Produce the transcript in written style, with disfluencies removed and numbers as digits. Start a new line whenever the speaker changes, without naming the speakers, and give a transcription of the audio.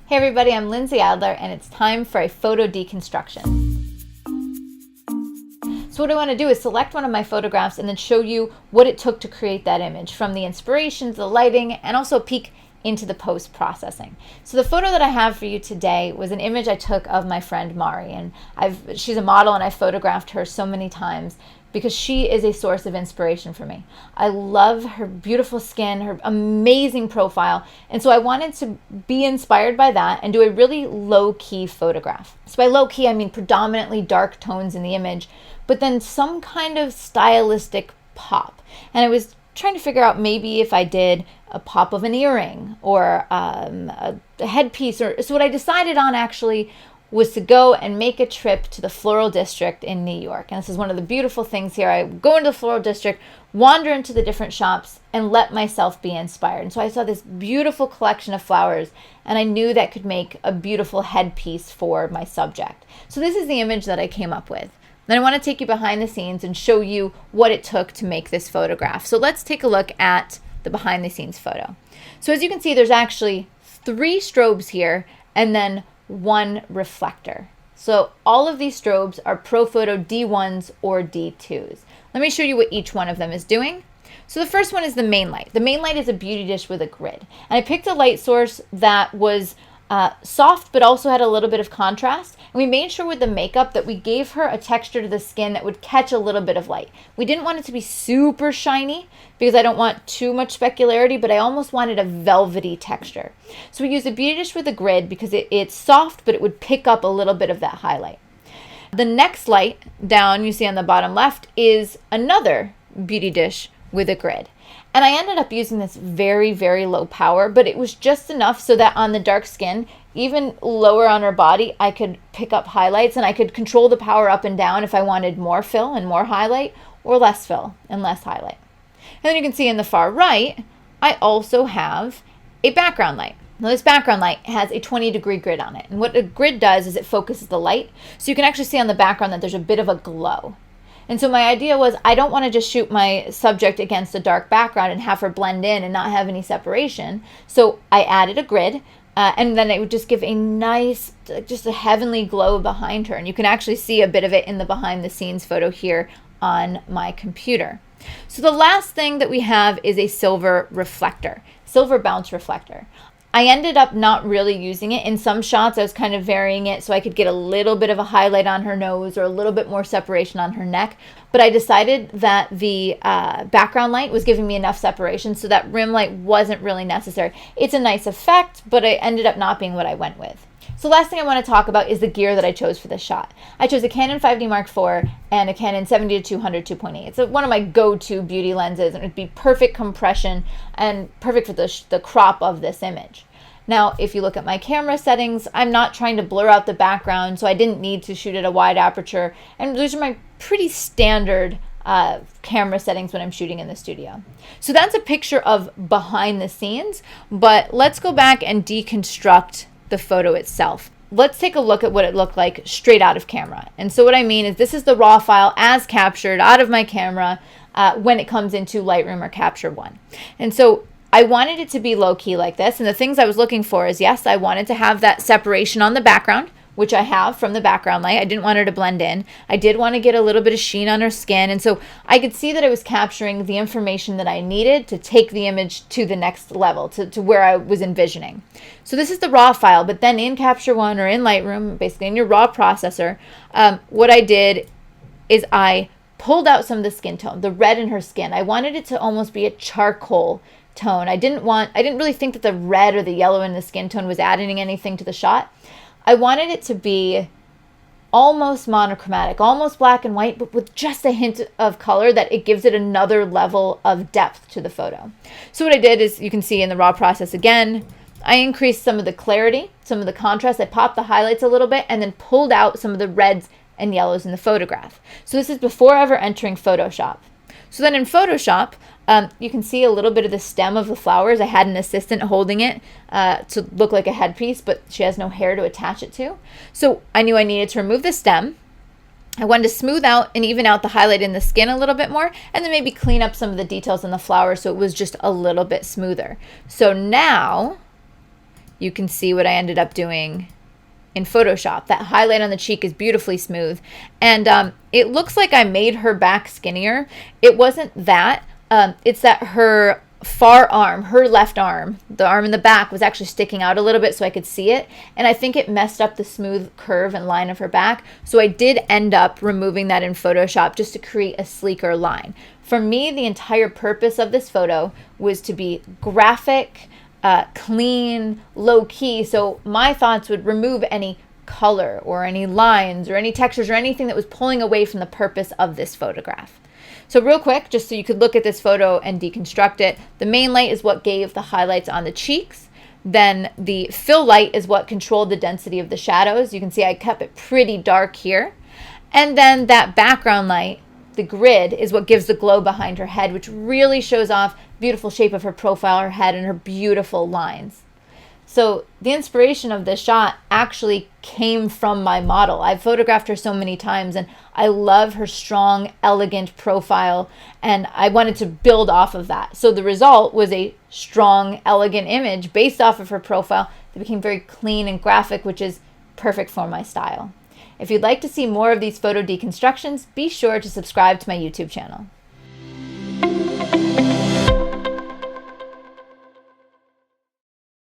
Hey everybody, I'm Lindsay Adler and it's time for a photo deconstruction. So what I want to do is select one of my photographs and then show you what it took to create that image, from the inspiration to the lighting and also a peek into the post-processing. So the photo that I have for you today was an image I took of my friend Mari, and she's a model and I've photographed her so many times because she is a source of inspiration for me. I love her beautiful skin, her amazing profile, and so I wanted to be inspired by that and do a really low-key photograph. So by low-key, I mean predominantly dark tones in the image, but then some kind of stylistic pop. And I was trying to figure out maybe if I did a pop of an earring or a headpiece. So what I decided on actually was to go and make a trip to the Floral District in New York. And this is one of the beautiful things here. I go into the Floral District, wander into the different shops, and let myself be inspired. And so I saw this beautiful collection of flowers, and I knew that could make a beautiful headpiece for my subject. So this is the image that I came up with. Then I want to take you behind the scenes and show you what it took to make this photograph. So let's take a look at the behind the scenes photo. So as you can see, there's actually 3 strobes here and then 1 reflector. So all of these strobes are ProPhoto D1s or D2s. Let me show you what each one of them is doing. So the first one is the main light. The main light is a beauty dish with a grid. And I picked a light source that was soft but also had a little bit of contrast. And we made sure with the makeup that we gave her a texture to the skin that would catch a little bit of light. We didn't want it to be super shiny because I don't want too much specularity, but I almost wanted a velvety texture. So we used a beauty dish with a grid because it's soft, but it would pick up a little bit of that highlight. The next light down, you see on the bottom left, is another beauty dish with a grid. And I ended up using this very, very low power, but it was just enough so that on the dark skin, even lower on her body, I could pick up highlights and I could control the power up and down if I wanted more fill and more highlight or less fill and less highlight. And then you can see in the far right, I also have a background light. Now this background light has a 20-degree grid on it. And what a grid does is it focuses the light. So you can actually see on the background that there's a bit of a glow. And so my idea was I don't want to just shoot my subject against a dark background and have her blend in and not have any separation. So I added a grid and then it would just give a nice, just a heavenly glow behind her. And you can actually see a bit of it in the behind the scenes photo here on my computer. So the last thing that we have is a silver reflector, silver bounce reflector. I ended up not really using it. In some shots, I was kind of varying it so I could get a little bit of a highlight on her nose or a little bit more separation on her neck. But I decided that the background light was giving me enough separation so that rim light wasn't really necessary. It's a nice effect, but it ended up not being what I went with. So last thing I want to talk about is the gear that I chose for this shot. I chose a Canon 5D Mark IV and a Canon 70-200 2.8. It's one of my go-to beauty lenses, and it'd be perfect compression and perfect for the crop of this image. Now, if you look at my camera settings, I'm not trying to blur out the background, so I didn't need to shoot at a wide aperture. And those are my pretty standard camera settings when I'm shooting in the studio. So that's a picture of behind the scenes, but let's go back and deconstruct the photo itself. Let's take a look at what it looked like straight out of camera. And so what I mean is this is the raw file as captured out of my camera when it comes into Lightroom or Capture One. And so I wanted it to be low-key like this, and the things I was looking for is, yes, I wanted to have that separation on the background, which I have from the background light. I didn't want her to blend in. I did want to get a little bit of sheen on her skin, and so I could see that I was capturing the information that I needed to take the image to the next level, to where I was envisioning. So this is the raw file, but then in Capture One or in Lightroom, basically in your raw processor, what I did is I pulled out some of the skin tone, the red in her skin. I wanted it to almost be a charcoal tone. I didn't really think that the red or the yellow in the skin tone was adding anything to the shot. I wanted it to be almost monochromatic, almost black and white, but with just a hint of color that it gives it another level of depth to the photo. So what I did is, you can see in the raw process again, I increased some of the clarity, some of the contrast. I popped the highlights a little bit and then pulled out some of the reds and yellows in the photograph. So this is before ever entering Photoshop. So then in Photoshop, you can see a little bit of the stem of the flowers. I had an assistant holding it to look like a headpiece, but she has no hair to attach it to. So I knew I needed to remove the stem. I wanted to smooth out and even out the highlight in the skin a little bit more, and then maybe clean up some of the details in the flowers so it was just a little bit smoother. So now you can see what I ended up doing in Photoshop. That highlight on the cheek is beautifully smooth. And it looks like I made her back skinnier. It wasn't that. It's that her far arm, her left arm, the arm in the back was actually sticking out a little bit so I could see it. And I think it messed up the smooth curve and line of her back. So I did end up removing that in Photoshop just to create a sleeker line. For me, the entire purpose of this photo was to be graphic, clean, low key. So my thoughts would remove any color or any lines or any textures or anything that was pulling away from the purpose of this photograph. So real quick, just so you could look at this photo and deconstruct it, the main light is what gave the highlights on the cheeks. Then the fill light is what controlled the density of the shadows. You can see I kept it pretty dark here. And then that background light, the grid, is what gives the glow behind her head, which really shows off beautiful shape of her profile, her head, and her beautiful lines. So the inspiration of this shot actually came from my model. I've photographed her so many times, and I love her strong, elegant profile, and I wanted to build off of that. So the result was a strong, elegant image based off of her profile that became very clean and graphic, which is perfect for my style. If you'd like to see more of these photo deconstructions, be sure to subscribe to my YouTube channel.